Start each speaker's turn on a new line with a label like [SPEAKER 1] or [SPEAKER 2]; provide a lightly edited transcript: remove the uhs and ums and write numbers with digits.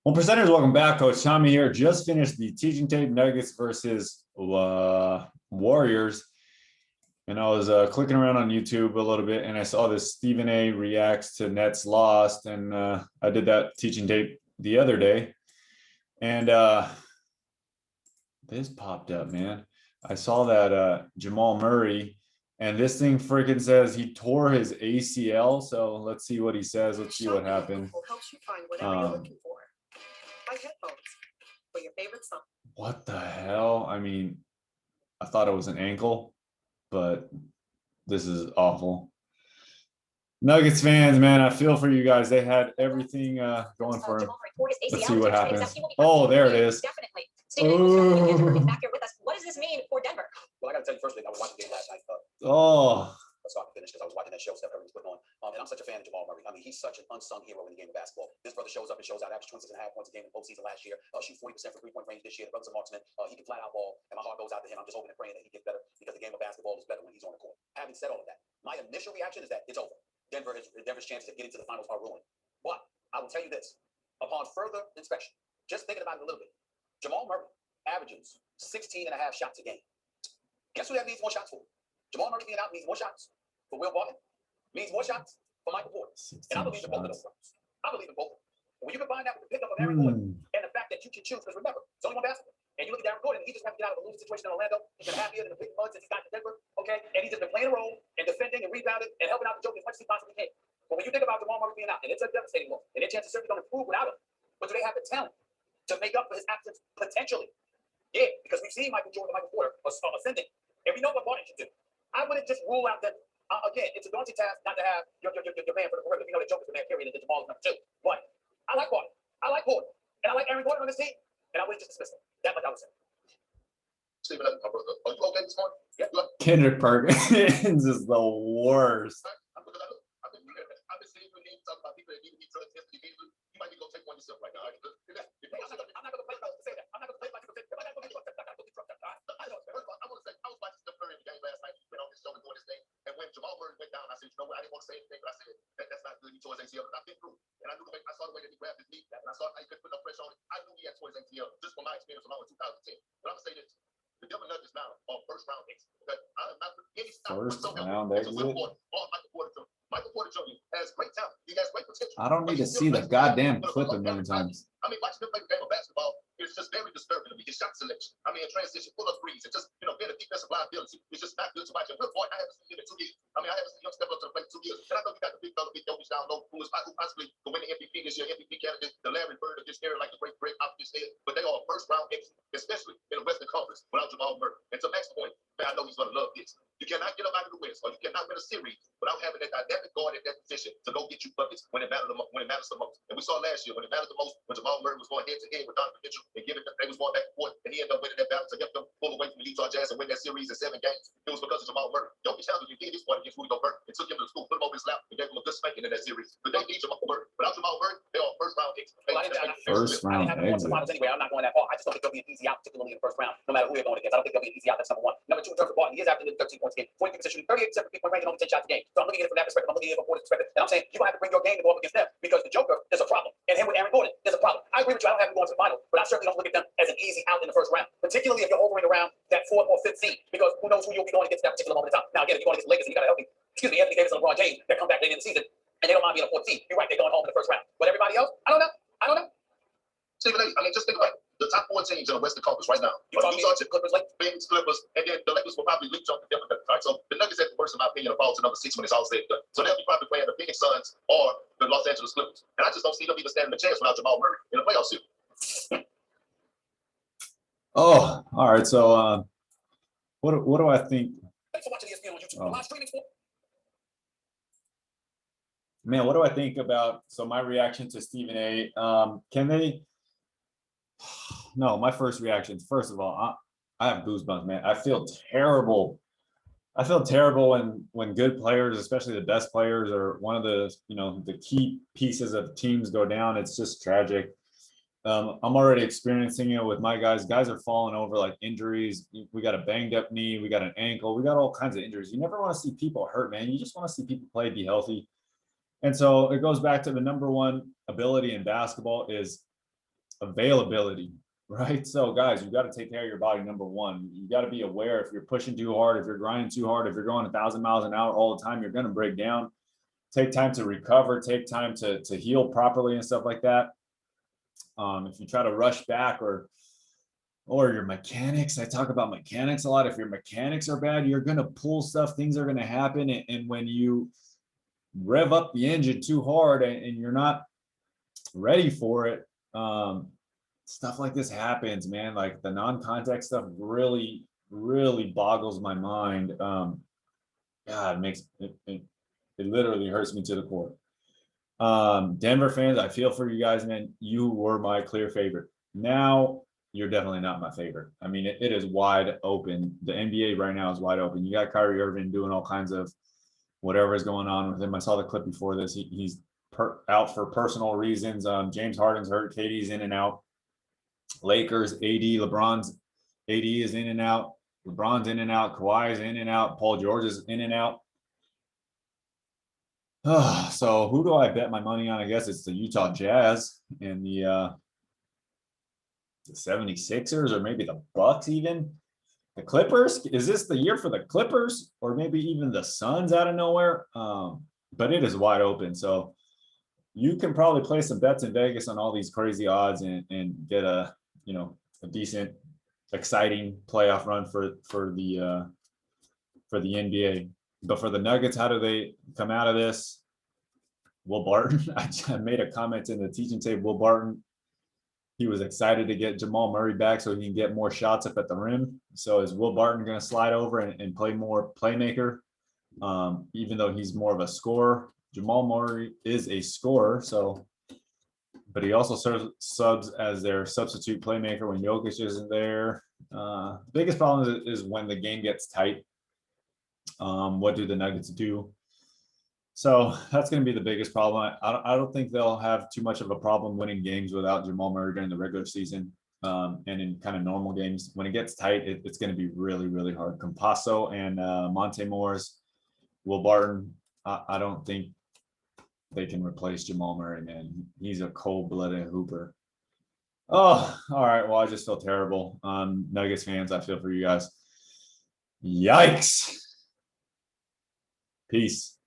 [SPEAKER 1] Well, presenters, welcome back. Coach Tommy here. Just finished the teaching tape Nuggets versus Warriors. And I was clicking around on YouTube a little bit and I saw this Stephen A reacts to Nets lost. And I did that teaching tape the other day. And this popped up, man. I saw that Jamal Murray, and this thing freaking says he tore his ACL. So let's see what he says. Let's see what happened. What the hell? I mean, I thought it was an ankle, but this is awful. Nuggets fans, man, I feel for you guys. They had everything going for him. Let's see what happens. Oh, there it is. Oh.
[SPEAKER 2] What does this mean for Denver?
[SPEAKER 3] Well, I got to tell you, firstly, I was watching the game last night.
[SPEAKER 1] Oh.
[SPEAKER 3] So I can finish because I was watching that show Steph Curry was putting on. And I'm such a fan of Jamal Murray. I mean, he's such an unsung hero in the game of basketball. This brother shows up and shows out, average 26.5 points a game in the postseason last year. Shoot 40% from three-point range this year. The brother's a marksman. He can flat out ball, and my heart goes out to him. I'm just hoping and praying that he gets better because the game of basketball is better when he's on the court. Having said all of that, my initial reaction is that it's over. Denver's chances of getting to the finals are ruined. But I will tell you this: upon further inspection, just thinking about it a little bit, Jamal Murray averages 16.5 shots a game. Guess who that means more shots for? Jamal Murray being out means more shots for Will Barton, means more shots for Michael Porter. And I believe in both of those things. I believe in both. When you combine that with the pickup of Aaron Gordon and the fact that you can choose, because remember, it's only one basketball. And you look at Aaron Gordon, he just had to get out of a losing situation in Orlando. He's been happier than the big mud since he got to Denver, okay? And he's just been playing a role and defending and rebounding and helping out the Joker as much as he possibly can. But when you think about Jamal Murray being out, and it's a devastating one, and their chances certainly don't improve without him, but do they have the talent to make up for his absence potentially? Yeah, because we've seen Michael Jordan and Michael Porter ascending, and we know what Barton should do. I wouldn't just rule out that. Again, it's a daunting task not to have your man for the perimeter. We know that Joker's the man, period, and that Jamal is number 2. But I like Barton. I like Porter. And I like Aaron Gordon on this team. And I wouldn't just dismiss him. That much I would say.
[SPEAKER 2] Stephen, are you okay this morning?
[SPEAKER 3] Yeah.
[SPEAKER 1] Kendrick Perkins is the worst.
[SPEAKER 2] I've been seeing you talking about people that need to be drug tested immediately. You might need to go take one yourself right now. I'm not going to play about you to say that. I'm not going to play about you to say that. I'm not going to get drug tested. I want to say, I was watching Steph Curry in the game last night. He went on his show and doing his thing. And when Jamal Murray went down, I said, you know what? I didn't want to say anything, but I said, that's not good. He tore his ACL. I've been through. And I knew I saw the way that he grabbed his knee, and I saw how he couldn't put no pressure on it. I knew he had tore his ACL just from my experience along with 2010. But I'm going to say this. The Denver Nuggets now are first round exit. Okay? I'm not any
[SPEAKER 1] first round exit.
[SPEAKER 2] Michael Porter Jr. has great talent. He has great potential.
[SPEAKER 1] I don't need to see the goddamn clip a million times.
[SPEAKER 2] I mean, watching him play the game of basketball is just very disturbing to me. His shot selection, I mean, in transition, pull up threes, and just being a defensive liability is just not good to watch. And good point, I haven't seen him in 2 years. I mean, I haven't seen him step up to the plate in 2 years. And I know you got the big fella, big Jokic down low, who possibly could win the MVP this year, MVP candidate, the Larry Bird of this area, like the great off his head. But they are a first round exit, especially in the Western Conference without Jamal Murray. And to Max's point, man, I know he's going to love this. You cannot get up out of the West, or you cannot win a series without having that dynamic guard at that position to go get you buckets when it matters the most. And we saw last year when it mattered the most, when Jamal Murray was going head to head with Donovan Mitchell and they was going back and forth, and he ended up winning that battle to help them pull away from the Utah Jazz and win that series in 7 games. It was because of Jamal Murray. Jokic Chandler, you did his part against Rudy Gobert and took him to the school, put him over his lap, and gave him a good spanking in that series. But they need Jamal Murray. Without Jamal Murray, they are first round exit.
[SPEAKER 1] First round exit.
[SPEAKER 3] Anyway, I'm not going that far. I just don't think they'll be an easy out, particularly in the first round, no matter who they're going against. I don't think they'll be an easy out. That's number 1. Number 2, in terms of Barton, he is averaging 13 points a game, 40% shooting, 38% from 3-point range, and only 10 shots a game. So I'm looking at it from that perspective. I'm looking at it from Porter's perspective. And I'm saying you're going to have to bring your game to go up against them because the Joker is a problem. And him with Aaron Gordon is a problem. I agree with you. I don't have him going to the final, but I certainly don't look at them as an easy out in the first round, particularly if you're hovering around that 4th or 5th seed, because who knows who you'll be going against at that particular moment in time. Now, again, if you're going against the Lakers and you got a healthy, Anthony Davis and LeBron James that come back later in the season, and they don't mind being a 4th seed. You're right, they're going home in the first round. But everybody else, I don't know.
[SPEAKER 2] Stephen A., I mean, just think about it. The top 4 teams in the Western Conference right now. You talking Clippers, Phoenix Clippers, and then the Lakers will probably leap jump the Denver Nuggets, right? So the Nuggets at first, in my opinion, will fall to number 6 when it's all said and done. So they'll be probably playing the Phoenix Suns or the Los Angeles Clippers. And I just don't see them even standing a chance without Jamal Murray in the playoff series.
[SPEAKER 1] Oh, all right. So what do I think?
[SPEAKER 3] Thanks for watching ESPN on YouTube. Live streaming.
[SPEAKER 1] Man, what do I think about my reaction to Stephen A? Can they? No, my first reaction. First of all, I have goosebumps, man. I feel terrible. I feel terrible when good players, especially the best players, or one of the the key pieces of teams go down. It's just tragic. I'm already experiencing it with my guys. Guys are falling over like injuries. We got a banged up knee. We got an ankle. We got all kinds of injuries. You never want to see people hurt, man. You just want to see people play, be healthy. And so it goes back to the number 1 ability in basketball is availability, right? So guys, you got to take care of your body. Number one, you got to be aware if you're pushing too hard, if you're grinding too hard, if you're going 1,000 miles an hour all the time, you're going to break down. Take time to recover, take time to heal properly and stuff like that. If you try to rush back or your mechanics, I talk about mechanics a lot. If your mechanics are bad, you're going to pull stuff, things are going to happen. And when you rev up the engine too hard and you're not ready for it, stuff like this happens, man. Like the non-contact stuff really, really boggles my mind. God, it makes it literally hurts me to the core. Denver fans, I feel for you guys, man. You were my clear favorite. Now you're definitely not my favorite. I mean, it is wide open. The NBA right now is wide open. You got Kyrie Irving doing all kinds of whatever is going on with him. I saw the clip before this. He's out for personal reasons. James Harden's hurt. KD's in and out. Lakers, AD, LeBron's AD is in and out. LeBron's in and out. Kawhi's in and out. Paul George is in and out. So who do I bet my money on? I guess it's the Utah Jazz and the 76ers, or maybe the Bucks even. The Clippers, is this the year for the Clippers, or maybe even the Suns out of nowhere? But it is wide open. So you can probably play some bets in Vegas on all these crazy odds and get a decent, exciting playoff run for the NBA. But for the Nuggets, how do they come out of this? Will Barton, I made a comment in the teaching tape. Will Barton, he was excited to get Jamal Murray back so he can get more shots up at the rim. So is Will Barton going to slide over and play more playmaker? Even though he's more of a scorer, Jamal Murray is a scorer. So, but he also subs as their substitute playmaker when Jokic isn't there. The biggest problem is when the game gets tight. What do the Nuggets do? So that's going to be the biggest problem. I don't think they'll have too much of a problem winning games without Jamal Murray during the regular season, and in kind of normal games. When it gets tight, it's going to be really, really hard. Campasso and Monte Morris, Will Barton, I don't think they can replace Jamal Murray, man. He's a cold-blooded hooper. Oh, all right. Well, I just feel terrible. Nuggets fans, I feel for you guys. Yikes. Peace.